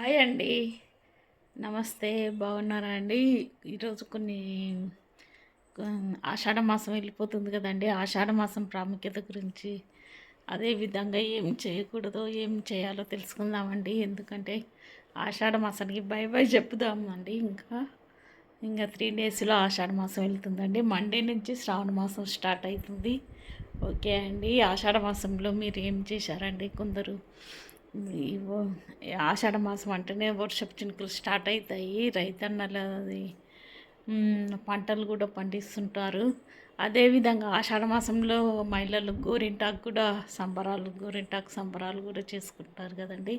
Hi అండి. నమస్తే. బాగున్నారా అండి? ఈరోజు ఆషాఢ మాసం వెళ్ళిపోతుంది కదండి. ఆషాఢ మాసం ప్రాముఖ్యత గురించి, అదేవిధంగా ఏం చేయకూడదో, ఏం చేయాలో తెలుసుకుందామండి. ఎందుకంటే ఆషాఢ మాసానికి బై బై చెప్పుదామండి. ఇంకా 3 డేస్లో ఆషాఢ మాసం వెళ్తుందండి. మండే నుంచి శ్రావణ మాసం స్టార్ట్ అవుతుంది. ఓకే అండి. ఆషాఢ మాసంలో మీరు ఏం చేశారండి? కొందరు ఇవో ఆషాఢ మాసం అంటేనే వర్షపు చినుకులు స్టార్ట్ అవుతాయి. రైతన్నలది పంటలు కూడా పండిస్తుంటారు. అదేవిధంగా ఆషాఢ మాసంలో మహిళలు గోరింటాకు సంబరాలు కూడా చేసుకుంటారు కదండి.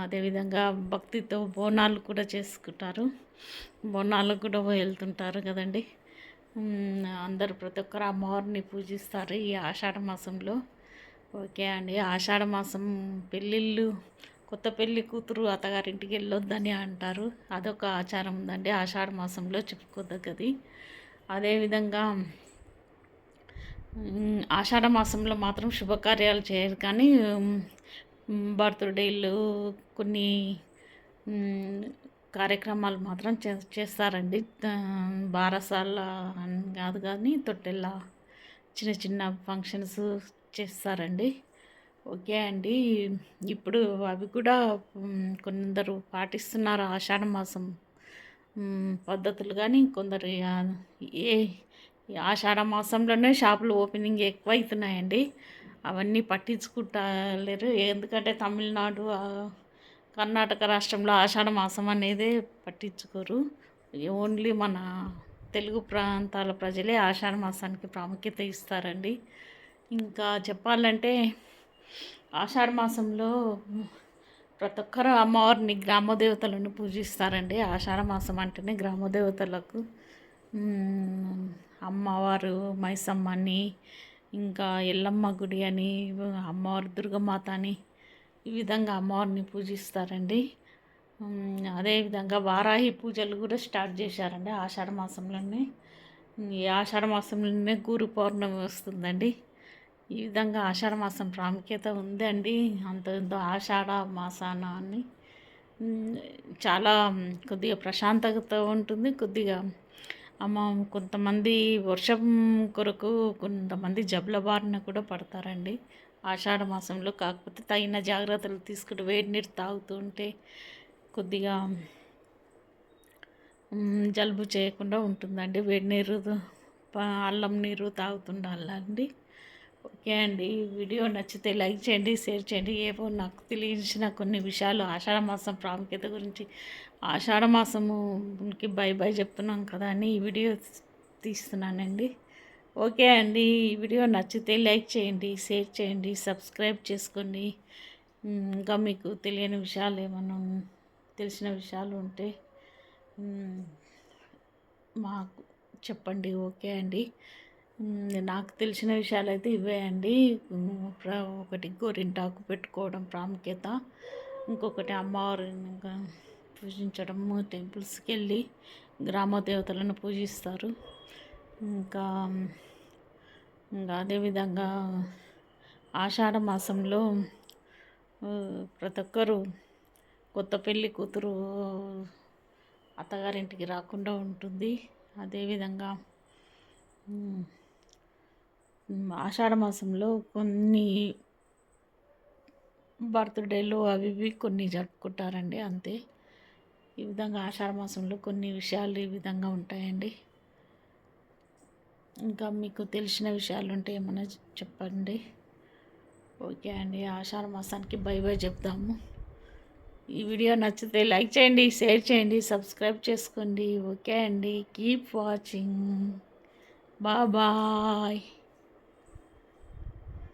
అదేవిధంగా భక్తితో బోనాలు కూడా చేసుకుంటారు. బోనాలకు కూడా వెళ్తుంటారు కదండి. అందరూ ప్రతి ఒక్కరు అమ్మవారిని పూజిస్తారు ఈ ఆషాఢ మాసంలో. ఓకే అండి. ఆషాఢ మాసం కొత్త పెళ్ళి కూతురు అత్తగారింటికి వెళ్ళొద్దని అంటారు. అదొక ఆచారం ఉందండి ఆషాఢ మాసంలో చెప్పుకోదగ్గది. అదేవిధంగా ఆషాఢ మాసంలో మాత్రం శుభకార్యాలు చేయరు, కానీ బర్త్డేలు కొన్ని కార్యక్రమాలు మాత్రం చేస్తారండి. బారసాల అని కాదు, కానీ తొట్టెల్ల చిన్న చిన్న ఫంక్షన్స్ చేస్తారండి. ఓకే అండి. ఇప్పుడు అవి కూడా కొందరు పాటిస్తున్నారు ఆషాఢ మాసం పద్ధతులు, కానీ కొందరు ఏ ఆషాఢ మాసంలోనే షాపులు ఓపెనింగ్ ఎక్కువ అవుతున్నాయండి. అవన్నీ పట్టించుకుంటలేరు. ఎందుకంటే తమిళనాడు, కర్ణాటక రాష్ట్రంలో ఆషాఢ మాసం అనేది పట్టించుకోరు. ఓన్లీ మన తెలుగు ప్రాంతాల ప్రజలే ఆషాఢ మాసానికి ప్రాముఖ్యత ఇస్తారండి. ఇంకా చెప్పాలంటే ఆషాఢ మాసంలో ప్రతి ఒక్కరు అమ్మవారిని, గ్రామదేవతలను పూజిస్తారండి. ఆషాఢ మాసం అంటేనే గ్రామదేవతలకు అమ్మవారు మైసమ్మ అని, ఇంకా ఎల్లమ్మ గుడి అని, అమ్మవారు దుర్గమాత అని, ఈ విధంగా అమ్మవారిని పూజిస్తారండి. అదేవిధంగా వారాహి పూజలు కూడా స్టార్ట్ చేశారండి ఆషాఢ మాసంలోనే. ఈ ఆషాఢ మాసంలోనే గురు పౌర్ణమి వస్తుందండి. ఈ విధంగా ఆషాఢ మాసం ప్రాముఖ్యత ఉందండి. ఎంతో ఆషాఢ మాసాన అని చాలా కొద్దిగా ప్రశాంతత ఉంటుంది. కొద్దిగా కొంతమంది వర్షం కొరకు కొంతమంది జబ్బుల బారిన కూడా పడతారండి ఆషాఢ మాసంలో. కాకపోతే తగిన జాగ్రత్తలు తీసుకుంటూ వేడి నీరు తాగుతూ ఉంటే కొద్దిగా జలుబు చేయకుండా ఉంటుందండి. వేడి నీరు, అల్లం నీరు తాగుతుండాలండి. ఓకే అండి. వీడియో నచ్చితే లైక్ చేయండి, షేర్ చేయండి. ఏవో నాకు తెలిసిన కొన్ని విషయాలు ఆషాఢ మాసం ప్రాముఖ్యత గురించి, ఆషాఢ మాసముకి బై బై చెప్తున్నాం కదా అని ఈ వీడియో తీస్తున్నానండి. ఓకే అండి. ఈ వీడియో నచ్చితే లైక్ చేయండి, షేర్ చేయండి, సబ్స్క్రైబ్ చేసుకోండి. ఇంకా మీకు తెలియని విషయాలు ఏమన్నా తెలిసిన విషయాలు ఉంటే మాకు చెప్పండి. ఓకే అండి. నాకు తెలిసిన విషయాలు అయితే ఇవే అండి. ఒకటి గోరింటాకు పెట్టుకోవడం ప్రాముఖ్యత, ఇంకొకటి అమ్మవారిని పూజించడము, టెంపుల్స్కి వెళ్ళి గ్రామ దేవతలను పూజిస్తారు. ఇంకా అదేవిధంగా ఆషాఢ మాసంలో ప్రతి ఒక్కరు కొత్త పెళ్ళి కూతురు అత్తగారింటికి రాకుండా ఉంటుంది. అదేవిధంగా ఆషాఢ మాసంలో కొన్ని బర్త్డేలు అవి ఇవి కొన్ని జరుపుకుంటారండి, అంతే. ఈ విధంగా ఆషాఢ మాసంలో కొన్ని విషయాలు ఈ విధంగా ఉంటాయండి. ఇంకా మీకు తెలిసిన విషయాలు ఉంటే ఏమైనా చెప్పండి. ఓకే అండి. ఆషాఢ మాసానికి బై బై చెప్దాము. ఈ వీడియో నచ్చితే లైక్ చేయండి, షేర్ చేయండి, సబ్స్క్రైబ్ చేసుకోండి. ఓకే అండి. Keep watching. బాయ్.